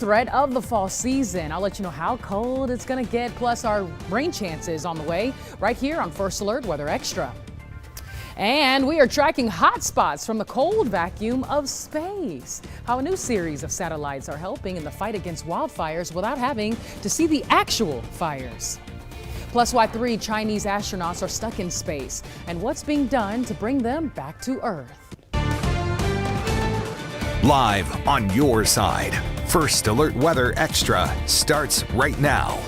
threat of the fall season. I'll let you know how cold it's going to get, plus our rain chances on the way right here on First Alert Weather Extra. And we are tracking hot spots from the cold vacuum of space. How a new series of satellites are helping in the fight against wildfires without having to see the actual fires. Plus, why 3 Chinese astronauts are stuck in space and what's being done to bring them back to Earth. Live on your side, First Alert Weather Extra starts right now.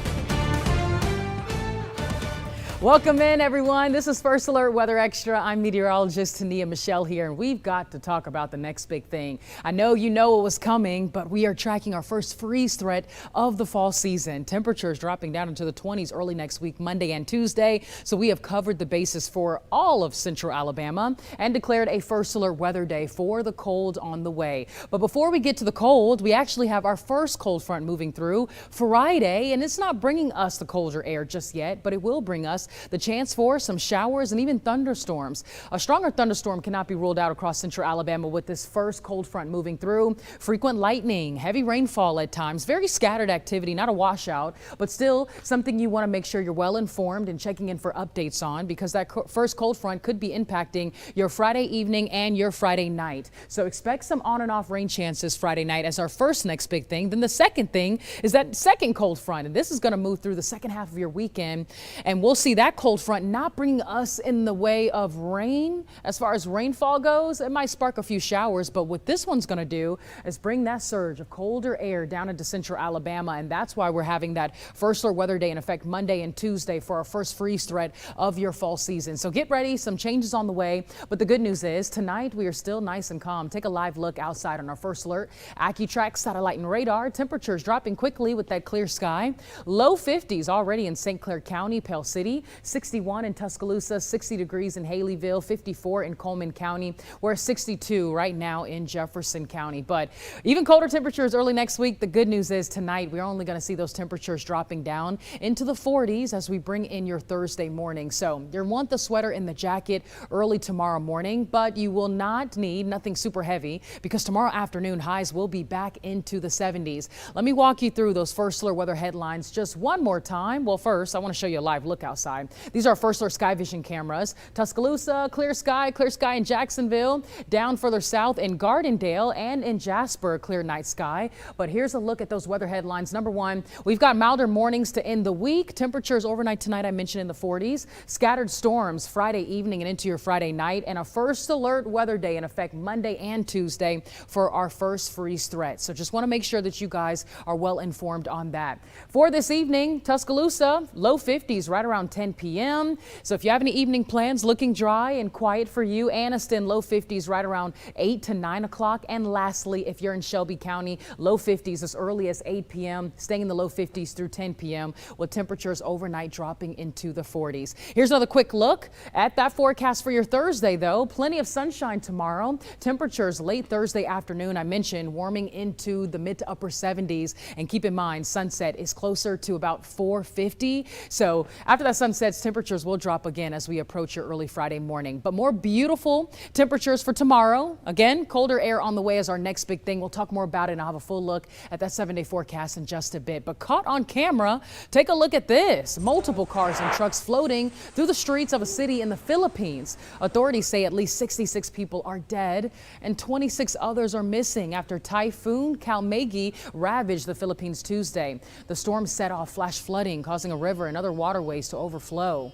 Welcome in, everyone. This is First Alert Weather Extra. I'm meteorologist Tania Michelle here, and we've got to talk about the next big thing. I know you know it was coming, but we are tracking our first freeze threat of the fall season. Temperatures dropping down into the 20s early next week, Monday and Tuesday. So we have covered the bases for all of central Alabama and declared a First Alert Weather Day for the cold on the way. But before we get to the cold, we actually have our first cold front moving through Friday, and it's not bringing us the colder air just yet, but it will bring us the chance for some showers and even thunderstorms. A stronger thunderstorm cannot be ruled out across central Alabama with this first cold front moving through. Frequent lightning, heavy rainfall at times, very scattered activity, not a washout, but still something you want to make sure you're well informed and checking in for updates on, because that first cold front could be impacting your Friday evening and your Friday night. So expect some on and off rain chances Friday night as our first next big thing. Then the second thing is that second cold front, and this is going to move through the second half of your weekend, and we'll see that cold front not bringing us in the way of rain. As far as rainfall goes, it might spark a few showers, but what this one's going to do is bring that surge of colder air down into central Alabama, and that's why we're having that First Alert Weather Day in effect Monday and Tuesday for our first freeze threat of your fall season. So get ready, some changes on the way, but the good news is tonight we are still nice and calm. Take a live look outside on our First Alert AccuTrack satellite and radar. Temperatures dropping quickly with that clear sky. Low 50s already in St. Clair County, Pell City. 61 in Tuscaloosa, 60 degrees in Haleyville, 54 in Coleman County. We're 62 right now in Jefferson County. But even colder temperatures early next week. The good news is tonight we're only going to see those temperatures dropping down into the 40s as we bring in your Thursday morning. So you'll want the sweater and the jacket early tomorrow morning, but you will not need nothing super heavy because tomorrow afternoon highs will be back into the 70s. Let me walk you through those First Alert weather headlines just one more time. Well, first I want to show you a live look outside. These are First Alert Sky Vision cameras. Tuscaloosa, clear sky in Jacksonville, down further south in Gardendale and in Jasper, clear night sky. But here's a look at those weather headlines. Number one, we've got milder mornings to end the week. Temperatures overnight tonight, I mentioned, in the 40s. Scattered storms Friday evening and into your Friday night, and a First Alert Weather Day in effect Monday and Tuesday for our first freeze threat. So just want to make sure that you guys are well informed on that. For this evening, Tuscaloosa, low 50s right around 10 p.m. So if you have any evening plans, looking dry and quiet for you. Anniston, low 50s right around 8 to 9 o'clock. And lastly, if you're in Shelby County, low 50s as early as 8 p.m., staying in the low 50s through 10 p.m. with temperatures overnight dropping into the 40s. Here's another quick look at that forecast for your Thursday, though. Plenty of sunshine tomorrow. Temperatures late Thursday afternoon, I mentioned, warming into the mid to upper 70s. And keep in mind, sunset is closer to about 4:50. So after that sunset, temperatures will drop again as we approach your early Friday morning. But more beautiful temperatures for tomorrow. Again, colder air on the way is our next big thing. We'll talk more about it and I'll have a full look at that 7-day forecast in just a bit. But caught on camera, take a look at this. Multiple cars and trucks floating through the streets of a city in the Philippines. Authorities say at least 66 people are dead and 26 others are missing after Typhoon Kalmegi ravaged the Philippines Tuesday. The storm set off flash flooding, causing a river and other waterways to overflow.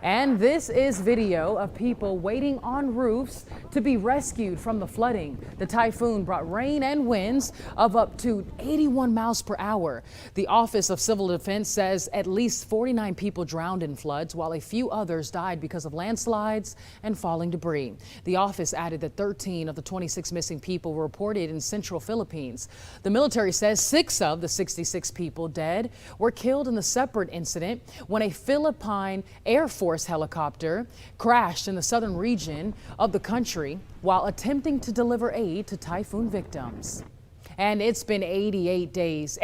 And this is video of people waiting on roofs to be rescued from the flooding. The typhoon brought rain and winds of up to 81 miles per hour. The Office of Civil Defense says at least 49 people drowned in floods, while a few others died because of landslides and falling debris. The office added that 13 of the 26 missing people were reported in central Philippines. The military says 6 of the 66 people dead were killed in the separate incident when a Philippine Air Force helicopter crashed in the southern region of the country while attempting to deliver aid to typhoon victims. And it's been 8 days,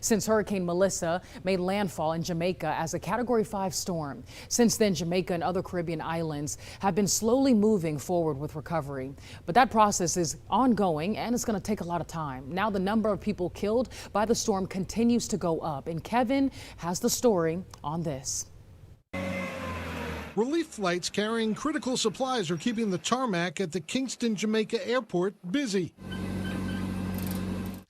since Hurricane Melissa made landfall in Jamaica as a Category 5 storm. Since then, Jamaica and other Caribbean islands have been slowly moving forward with recovery. But that process is ongoing and it's going to take a lot of time. Now the number of people killed by the storm continues to go up. And Kevin has the story on this. Relief flights carrying critical supplies are keeping the tarmac at the Kingston, Jamaica airport busy.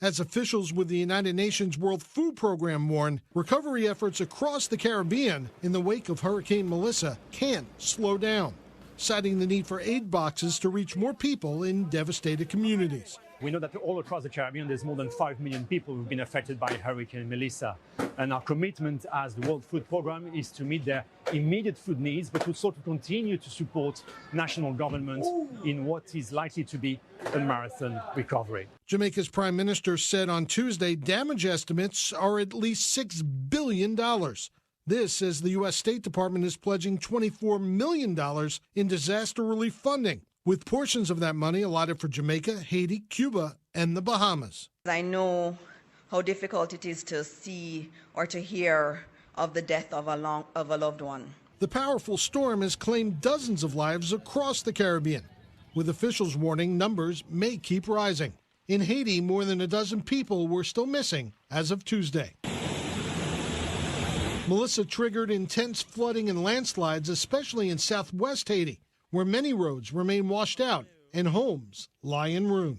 As officials with the United Nations World Food Program warn, recovery efforts across the Caribbean in the wake of Hurricane Melissa can't slow down, citing the need for aid boxes to reach more people in devastated communities. We know that all across the Caribbean, there's more than 5 million people who've been affected by Hurricane Melissa. And our commitment as the World Food Programme is to meet their immediate food needs, but also to continue to support national governments in what is likely to be a marathon recovery. Jamaica's prime minister said on Tuesday damage estimates are at least $6 billion. This as the U.S. State Department is pledging $24 million in disaster relief funding, with portions of that money allotted for Jamaica, Haiti, Cuba, and the Bahamas. I know how difficult it is to see or to hear of the death of a loved one. The powerful storm has claimed dozens of lives across the Caribbean, with officials warning numbers may keep rising. In Haiti, more than a dozen people were still missing as of Tuesday. Melissa triggered intense flooding and landslides, especially in southwest Haiti, where many roads remain washed out and homes lie in ruin.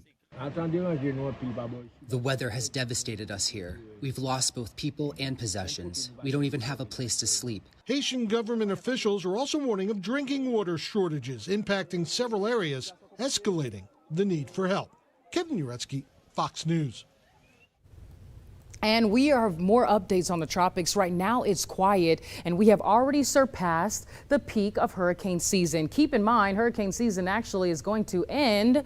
The weather has devastated us here. We've lost both people and possessions. We don't even have a place to sleep. Haitian government officials are also warning of drinking water shortages impacting several areas, escalating the need for help. Kevin Uretsky, Fox News. And we have more updates on the tropics. Right now it's quiet and we have already surpassed the peak of hurricane season. Keep in mind, hurricane season actually is going to end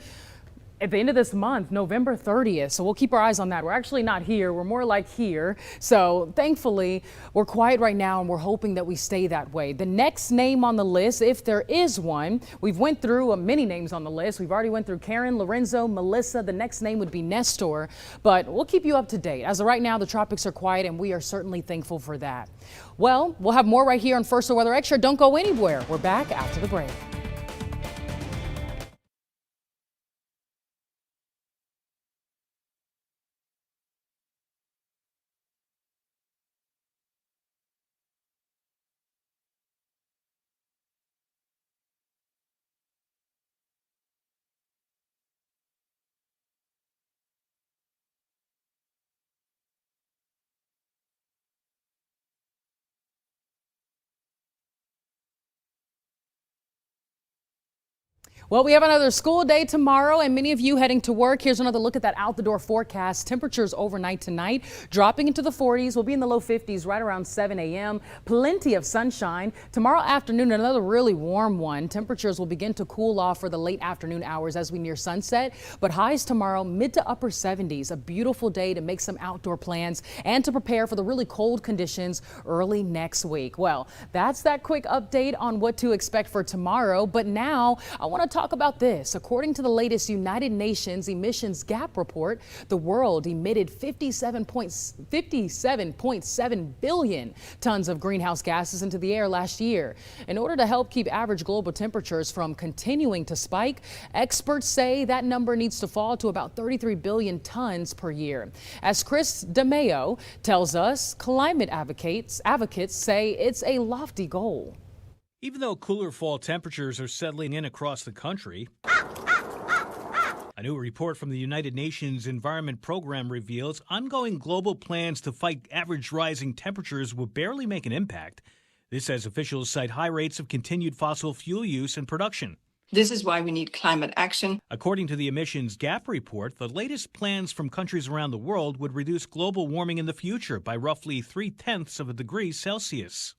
at the end of this month, November 30th. So we'll keep our eyes on that. We're actually not here. We're more like here. So thankfully, we're quiet right now and we're hoping that we stay that way. The next name on the list, if there is one, we've went through many names on the list. We've already went through Karen, Lorenzo, Melissa. The next name would be Nestor, but we'll keep you up to date. As of right now, the tropics are quiet and we are certainly thankful for that. Well, we'll have more right here on First Alert Weather Extra. Don't go anywhere. We're back after the break. Well, we have another school day tomorrow and many of you heading to work. Here's another look at that out the door forecast. Temperatures overnight tonight dropping into the 40s. We'll be in the low 50s right around 7 a.m. Plenty of sunshine. Tomorrow afternoon, another really warm one. Temperatures will begin to cool off for the late afternoon hours as we near sunset. But highs tomorrow, mid to upper 70s. A beautiful day to make some outdoor plans and to prepare for the really cold conditions early next week. Well, that's that quick update on what to expect for tomorrow. But now I want to talk about this. According to the latest United Nations emissions gap report, the world emitted 57.7 billion tons of greenhouse gases into the air last year. In order to help keep average global temperatures from continuing to spike, experts say that number needs to fall to about 33 billion tons per year. As Chris DeMeo tells us, climate advocates say it's a lofty goal. Even though cooler fall temperatures are settling in across the country, a new report from the United Nations Environment Program reveals ongoing global plans to fight average rising temperatures will barely make an impact. This as officials cite high rates of continued fossil fuel use and production. This is why we need climate action. According to the emissions gap report, the latest plans from countries around the world would reduce global warming in the future by roughly 0.3 of a degree Celsius.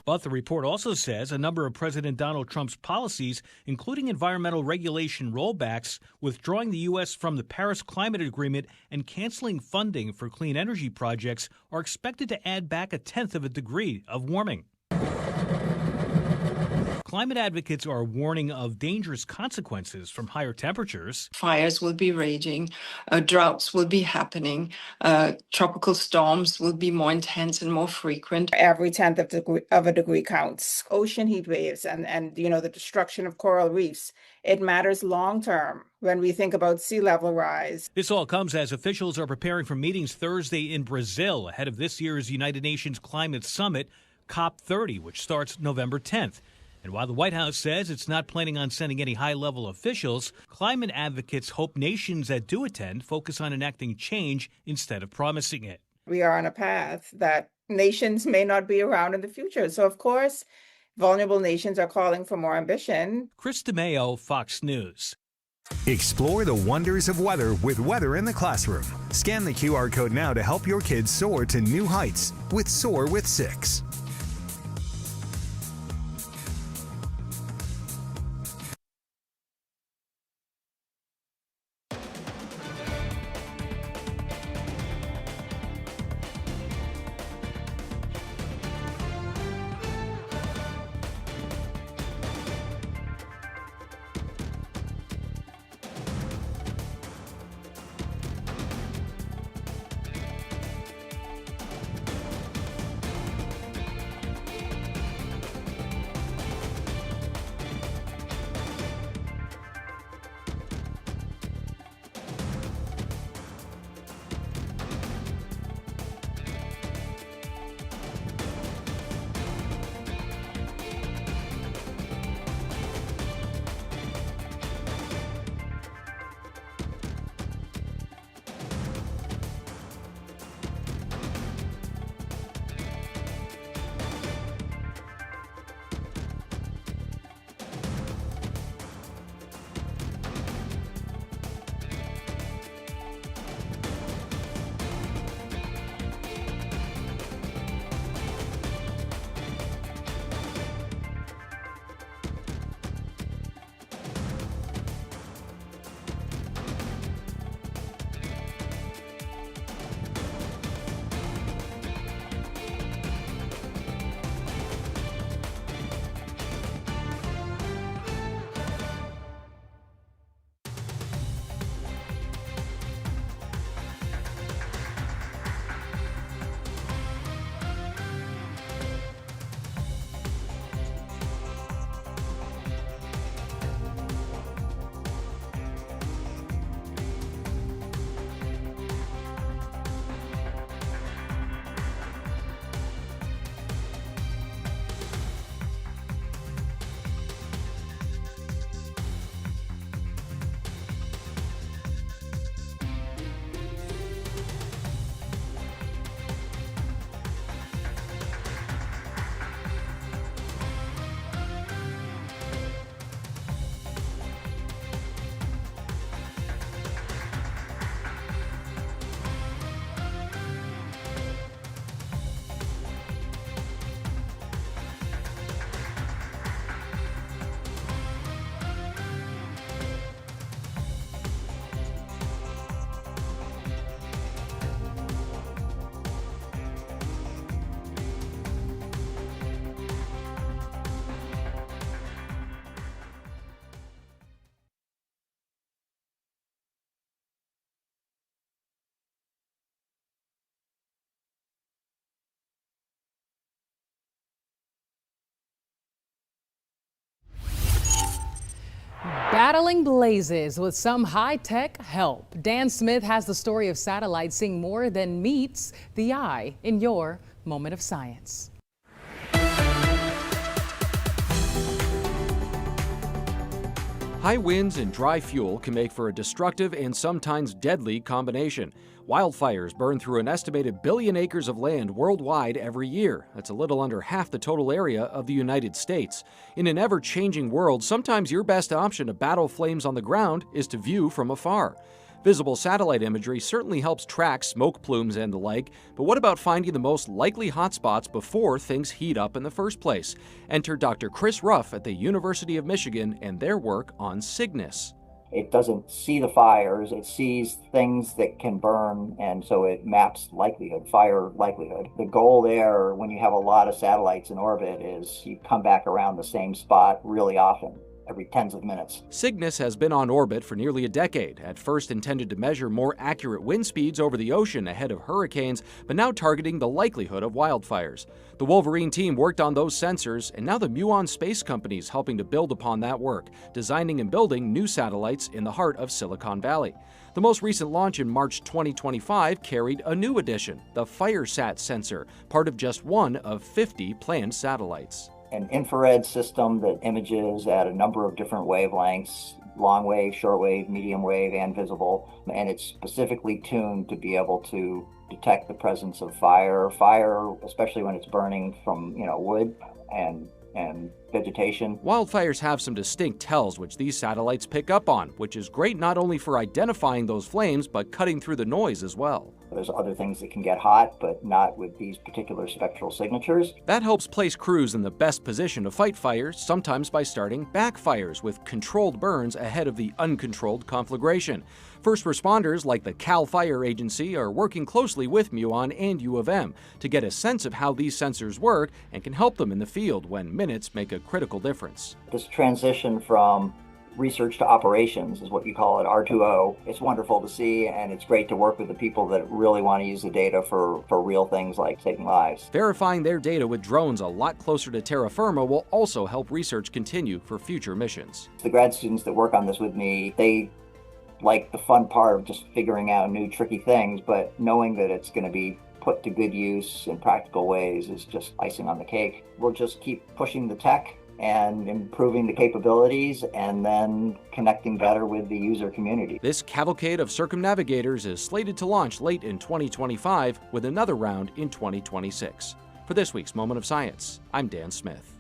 But the report also says a number of President Donald Trump's policies, including environmental regulation rollbacks, withdrawing the U.S. from the Paris Climate Agreement, and canceling funding for clean energy projects, are expected to add back 0.1 of a degree of warming. climate advocates are warning of dangerous consequences from higher temperatures. Fires will be raging, droughts will be happening, tropical storms will be more intense and more frequent. Every tenth of a degree counts. Ocean heat waves and the destruction of coral reefs. It matters long term when we think about sea level rise. This all comes as officials are preparing for meetings Thursday in Brazil ahead of this year's United Nations Climate Summit, COP30, which starts November 10th. And while the White House says it's not planning on sending any high-level officials, climate advocates hope nations that do attend focus on enacting change instead of promising it. We are on a path that nations may not be around in the future. So, of course, vulnerable nations are calling for more ambition. Chris DeMeo, Fox News. Explore the wonders of weather with Weather in the Classroom. Scan the QR code now to help your kids soar to new heights with Soar with 6. Battling blazes with some high-tech help. Dan Smith has the story of satellites seeing more than meets the eye in your Moment of Science. High winds and dry fuel can make for a destructive and sometimes deadly combination. Wildfires burn through an estimated billion acres of land worldwide every year. That's a little under half the total area of the United States. In an ever-changing world, sometimes your best option to battle flames on the ground is to view from afar. Visible satellite imagery certainly helps track smoke plumes and the like, but what about finding the most likely hotspots before things heat up in the first place? Enter Dr. Chris Ruff at the University of Michigan and their work on Cygnus. It doesn't see the fires, it sees things that can burn, and so it maps likelihood, fire likelihood. The goal there, when you have a lot of satellites in orbit, is you come back around the same spot really often, every tens of minutes. Cygnus has been on orbit for nearly a decade, at first intended to measure more accurate wind speeds over the ocean ahead of hurricanes, but now targeting the likelihood of wildfires. The Wolverine team worked on those sensors, and now the Muon Space Company is helping to build upon that work, designing and building new satellites in the heart of Silicon Valley. The most recent launch in March 2025 carried a new addition, the FireSat sensor, part of just one of 50 planned satellites. An infrared system that images at a number of different wavelengths, long wave, short wave, medium wave, and visible, and it's specifically tuned to be able to detect the presence of fire, especially when it's burning from wood and vegetation. Wildfires have some distinct tells which these satellites pick up on, which is great not only for identifying those flames, but cutting through the noise as well. There's other things that can get hot, but not with these particular spectral signatures. That helps place crews in the best position to fight fires, sometimes by starting backfires with controlled burns ahead of the uncontrolled conflagration. First responders like the Cal Fire Agency are working closely with Muon and U of M to get a sense of how these sensors work and can help them in the field when minutes make a critical difference. This transition from research to operations is what you call it, R2O. It's wonderful to see, and it's great to work with the people that really want to use the data for real things like saving lives. Verifying their data with drones a lot closer to terra firma will also help research continue for future missions. The grad students that work on this with me, they like the fun part of just figuring out new tricky things, but knowing that it's going to be put to good use in practical ways is just icing on the cake. We'll just keep pushing the tech and improving the capabilities, and then connecting better with the user community. This cavalcade of circumnavigators is slated to launch late in 2025 with another round in 2026. For this week's Moment of Science, I'm Dan Smith.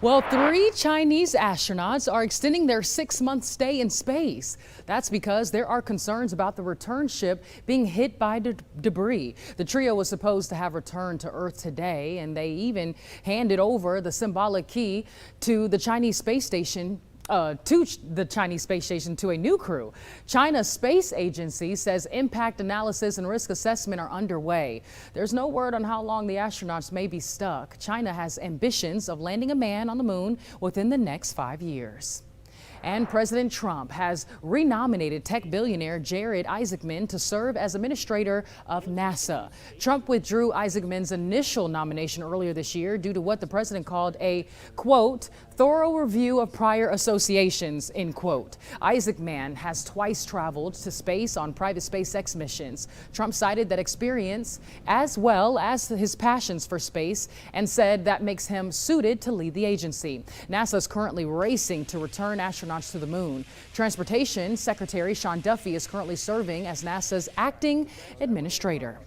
Well, 3 Chinese astronauts are extending their 6-month stay in space. That's because there are concerns about the return ship being hit by debris. The trio was supposed to have returned to Earth today, and they even handed over the symbolic key to the Chinese space station to a new crew. China's space agency says impact analysis and risk assessment are underway. There's no word on how long the astronauts may be stuck. China has ambitions of landing a man on the moon within the next 5 years. And President Trump has renominated tech billionaire Jared Isaacman to serve as administrator of NASA. Trump withdrew Isaacman's initial nomination earlier this year due to what the president called a, quote, thorough review of prior associations, end quote. Isaacman has twice traveled to space on private SpaceX missions. Trump cited that experience as well as his passions for space and said that makes him suited to lead the agency. NASA is currently racing to return astronauts to the moon. Transportation Secretary Sean Duffy is currently serving as NASA's acting administrator.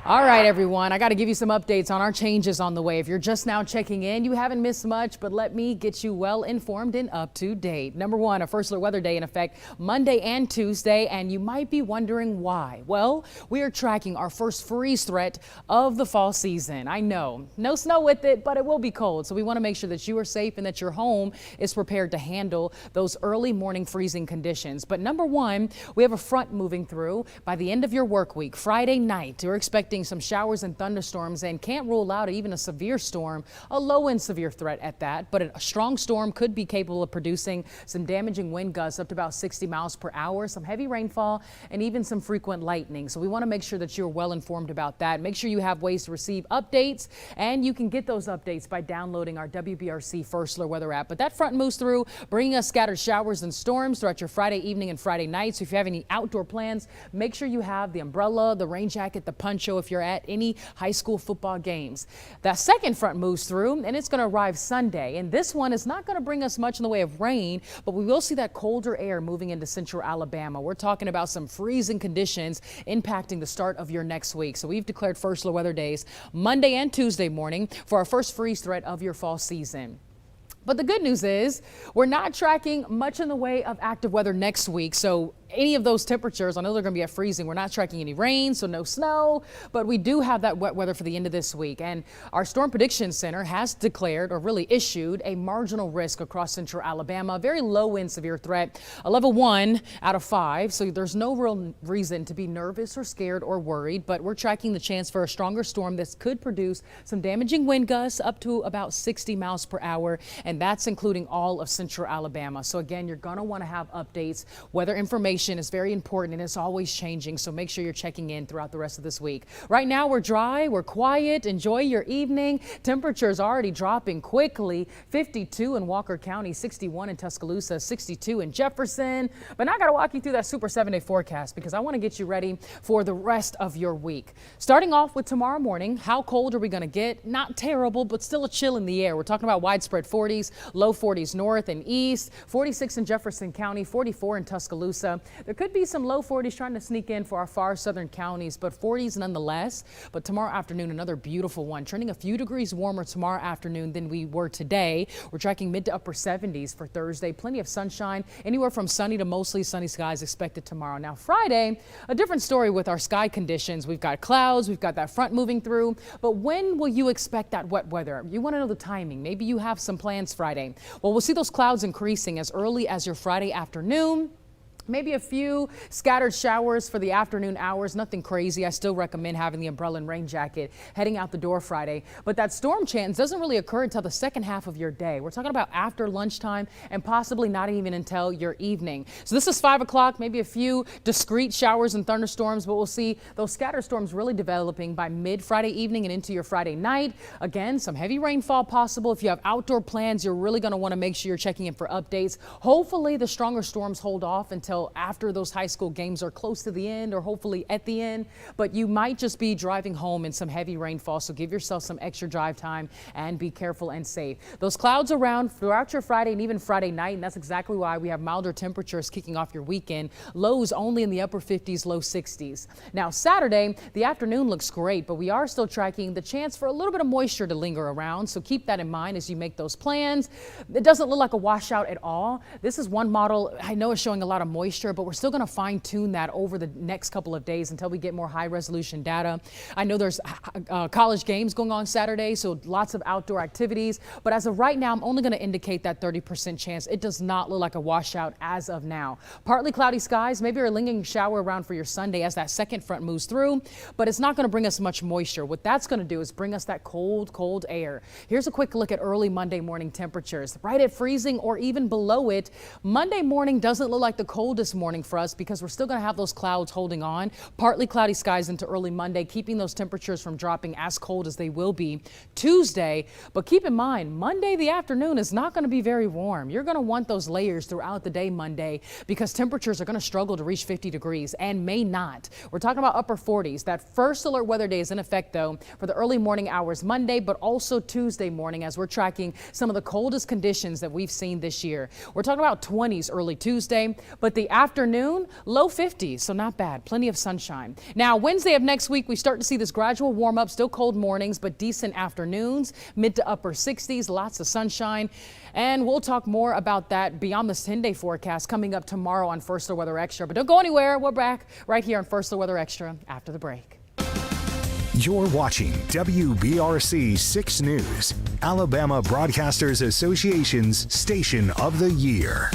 All right, everyone, I got to give you some updates on our changes on the way. If you're just now checking in, you haven't missed much, but let me get you well informed and up to date. Number one, a first alert weather day in effect Monday and Tuesday, and you might be wondering why. Well, we are tracking our first freeze threat of the fall season. I know, no snow with it, but it will be cold. So we want to make sure that you are safe and that your home is prepared to handle those early morning freezing conditions. But number one, we have a front moving through by the end of your work week, Friday night. We're expecting some showers and thunderstorms and can't rule out even a severe storm, a low end severe threat at that. But a strong storm could be capable of producing some damaging wind gusts up to about 60 miles per hour, some heavy rainfall, and even some frequent lightning. So we want to make sure that you're well informed about that. Make sure you have ways to receive updates, and you can get those updates by downloading our WBRC First Alert Weather app. But that front moves through, bringing us scattered showers and storms throughout your Friday evening and Friday night. So if you have any outdoor plans, make sure you have the umbrella, the rain jacket, the poncho if you're at any high school football games. That second front moves through, and it's going to arrive Sunday. And this one is not going to bring us much in the way of rain, but we will see that colder air moving into central Alabama. We're talking about some freezing conditions impacting the start of your next week. So we've declared first alert weather days Monday and Tuesday morning for our first freeze threat of your fall season. But the good news is we're not tracking much in the way of active weather next week. So any of those temperatures. I know they're going to be at freezing. We're not tracking any rain, so no snow, but we do have that wet weather for the end of this week. And our Storm Prediction Center has declared, or really issued, a marginal risk across central Alabama, very low wind severe threat, a level 1 out of 5. So there's no real reason to be nervous or scared or worried, but we're tracking the chance for a stronger storm that could produce some damaging wind gusts up to about 60 miles per hour. And that's including all of central Alabama. So again, you're going to want to have updates. Weather information is very important and it's always changing. So make sure you're checking in throughout the rest of this week. Right now, we're dry, we're quiet. Enjoy your evening. Temperatures already dropping quickly. 52 in Walker County, 61 in Tuscaloosa, 62 in Jefferson. But now I got to walk you through that super 7-day forecast because I want to get you ready for the rest of your week. Starting off with tomorrow morning, how cold are we going to get? Not terrible, but still a chill in the air. We're talking about widespread 40s, low 40s north and east, 46 in Jefferson County, 44 in Tuscaloosa. There could be some low 40s trying to sneak in for our far southern counties, but 40s nonetheless. But tomorrow afternoon, another beautiful one, trending a few degrees warmer tomorrow afternoon than we were today. We're tracking mid to upper 70s for Thursday. Plenty of sunshine, anywhere from sunny to mostly sunny skies expected tomorrow. Now Friday, a different story with our sky conditions. We've got clouds, we've got that front moving through, but when will you expect that wet weather? You want to know the timing. Maybe you have some plans Friday. Well, we'll see those clouds increasing as early as your Friday afternoon. Maybe a few scattered showers for the afternoon hours. Nothing crazy. I still recommend having the umbrella and rain jacket heading out the door Friday. But that storm chance doesn't really occur until the second half of your day. We're talking about after lunchtime and possibly not even until your evening. So this is 5 o'clock, maybe a few discrete showers and thunderstorms, but we'll see those scattered storms really developing by mid Friday evening and into your Friday night. Again, some heavy rainfall possible. If you have outdoor plans, you're really going to want to make sure you're checking in for updates. Hopefully the stronger storms hold off until after those high school games are close to the end or hopefully at the end, but you might just be driving home in some heavy rainfall. So give yourself some extra drive time and be careful and safe. Those clouds around throughout your Friday and even Friday night, and that's exactly why we have milder temperatures kicking off your weekend. Lows only in the upper 50s, low 60s. Now Saturday, the afternoon looks great, but we are still tracking the chance for a little bit of moisture to linger around. So keep that in mind as you make those plans. It doesn't look like a washout at all. This is one model I know is showing a lot of moisture, but we're still going to fine tune that over the next couple of days until we get more high resolution data. I know there's college games going on Saturday, so lots of outdoor activities. But as of right now, I'm only going to indicate that 30% chance. It does not look like a washout as of now. Partly cloudy skies, maybe a lingering shower around for your Sunday as that second front moves through, but it's not going to bring us much moisture. What that's going to do is bring us that cold air. Here's a quick look at early Monday morning temperatures. Right at freezing or even below it. Monday morning doesn't look like the coldest morning for us because we're still going to have those clouds holding on. Partly cloudy skies into early Monday, keeping those temperatures from dropping as cold as they will be Tuesday. But keep in mind, Monday, the afternoon is not going to be very warm. You're going to want those layers throughout the day Monday because temperatures are going to struggle to reach 50 degrees and may not. We're talking about upper 40s. That first alert weather day is in effect, though, for the early morning hours Monday, but also Tuesday morning as we're tracking some of the coldest conditions that we've seen this year. We're talking about 20s early Tuesday, but the afternoon, low 50s, so not bad. Plenty of sunshine. Now, Wednesday of next week, we start to see this gradual warm up, still cold mornings, but decent afternoons, mid to upper 60s, lots of sunshine. And we'll talk more about that beyond this 10-day forecast coming up tomorrow on First Alert Weather Extra. But don't go anywhere. We're back right here on First Alert Weather Extra after the break. You're watching WBRC 6 News, Alabama Broadcasters Association's Station of the Year.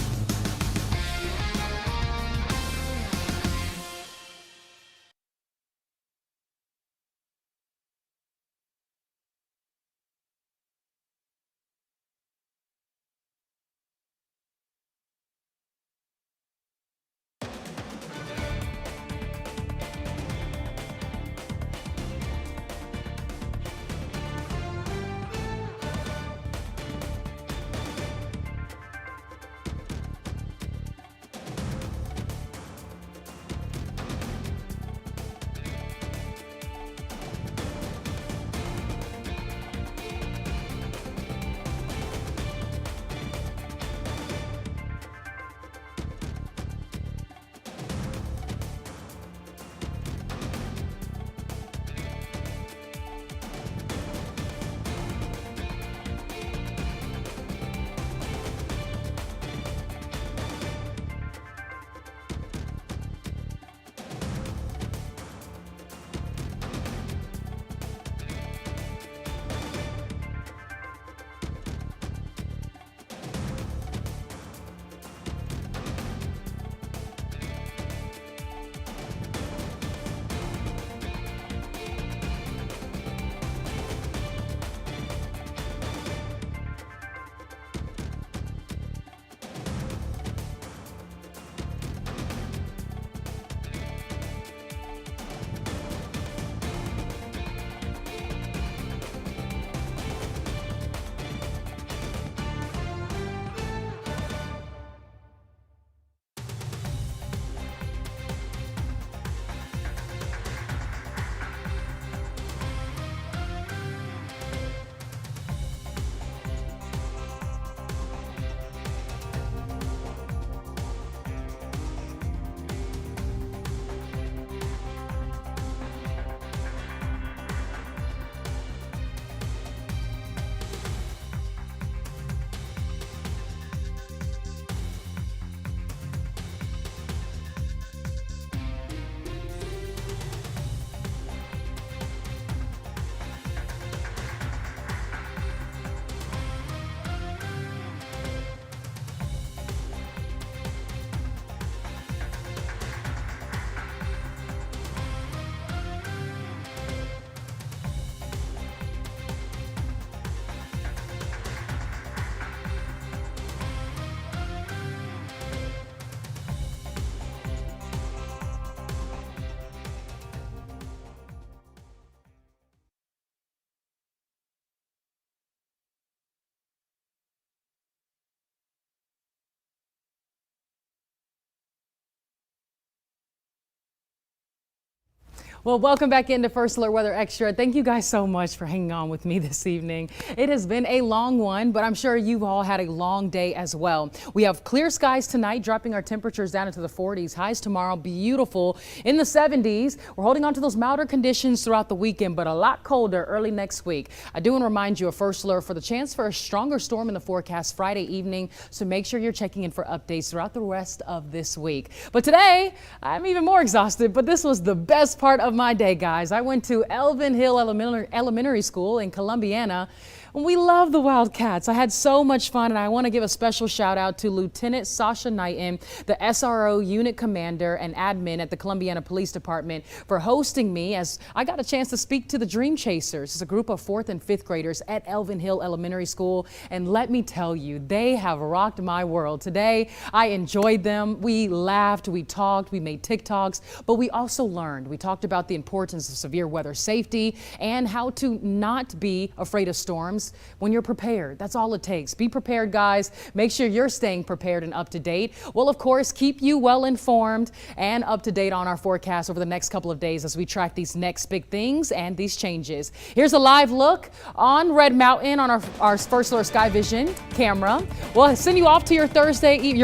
Well, welcome back into First Alert Weather Extra. Thank you guys so much for hanging on with me this evening. It has been a long one, but I'm sure you've all had a long day as well. We have clear skies tonight, dropping our temperatures down into the 40s. Highs tomorrow, beautiful in the 70s. We're holding on to those milder conditions throughout the weekend, but a lot colder early next week. I do want to remind you of First Alert for the chance for a stronger storm in the forecast Friday evening, so make sure you're checking in for updates throughout the rest of this week. But today, I'm even more exhausted, but this was the best part of my day, guys. I went to Elvin Hill Elementary School in Columbiana. We love the Wildcats. I had so much fun, and I want to give a special shout out to Lieutenant Sasha Knighton, the SRO unit commander and admin at the Columbiana Police Department, for hosting me as I got a chance to speak to the Dream Chasers. It's a group of 4th and 5th graders at Elvin Hill Elementary School, and let me tell you, they have rocked my world. Today, I enjoyed them. We laughed, we talked, we made TikToks, but we also learned. We talked about the importance of severe weather safety and how to not be afraid of storms when you're prepared. That's all it takes. Be prepared, guys. Make sure you're staying prepared and up to date. We'll, of course, keep you well informed and up to date on our forecast over the next couple of days as we track these next big things and these changes. Here's a live look on Red Mountain on our First Alert Sky Vision camera. We'll send you off to your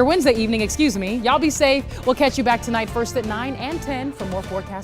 Wednesday evening, excuse me. Y'all be safe. We'll catch you back tonight first at 9 and 10 for more forecast.